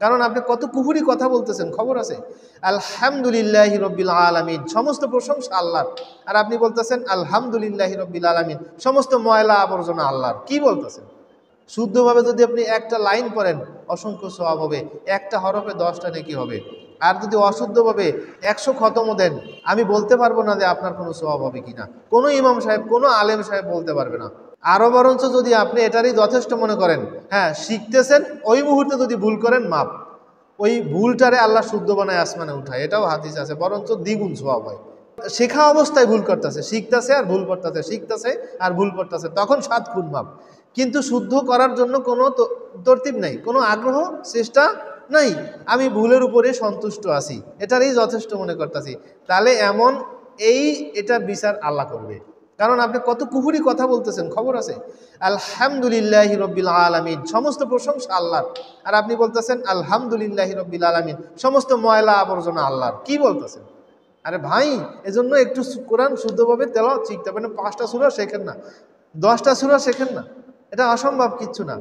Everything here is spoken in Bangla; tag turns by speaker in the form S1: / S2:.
S1: কারণ আপনি কত কুহুরি কথা বলতেছেন, খবর আছে? আলহামদুলিল্লাহি রব্বিল আলামিন, সমস্ত প্রশংসা আল্লাহর, আর আপনি বলতেছেন আলহামদুলিল্লাহি রব্বিল আলামিন, সমস্ত ময়লা আবর্জনা আল্লাহর। কি বলতেছেন? শুদ্ধভাবে যদি আপনি একটা লাইন পড়েন অসংখ্য সওয়াব হবে, একটা হরফে 10টা নেকি হবে। আর যদি অশুদ্ধভাবে 100 খতমও দেন, আমি বলতে পারবো না যে আপনার কোনো সওয়াব হবে কিনা। কোনো ইমাম সাহেব, কোনো আলেম সাহেব বলতে পারবে না। আরো বরঞ্চ যদি আপনি এটারই যথেষ্ট মনে করেন, হ্যাঁ শিখতেছেন, ওই মুহূর্তে যদি ভুল করেন মাপ, ওই ভুলটারে আল্লাহ শুদ্ধ বানায় আসমানে উঠায়, এটাও হাদিস আছে, বরঞ্চ দ্বিগুণ সওয়াব হয়। শেখা অবস্থায় ভুল করতেছে, শিখতেছে আর ভুল করতেছে, শিখতেছে আর ভুল করতেছে, তখন 7 গুণ মাপ। কিন্তু শুদ্ধ করার জন্য কোনো তরতিব নাই, কোনো আগ্রহ চেষ্টা নাই, আমি ভুলের উপরে সন্তুষ্ট আছি, এটারই যথেষ্ট মনে করতেছি, তাহলে এমন এটার বিচার আল্লাহ করবে। কারণ আপনি কত কুহুরি কথা বলতেছেন, খবর আছে? আলহামদুলিল্লাহি রব্বিল আলামিন, সমস্ত প্রশংসা আল্লাহর, আর আপনি বলতেছেন আলহামদুলিল্লাহি রব্বিল আলামিন, সমস্ত ময়লা আবর্জনা আল্লাহর। কি বলতেছেন? আরে ভাই, এজন্য একটু কোরআন শুদ্ধভাবে তেলাওয়াত শিখতে হবে না। 5টা সূরা শেখেন না, 10টা সূরা শেখেন না, এটা অসম্ভব কিচ্ছু না।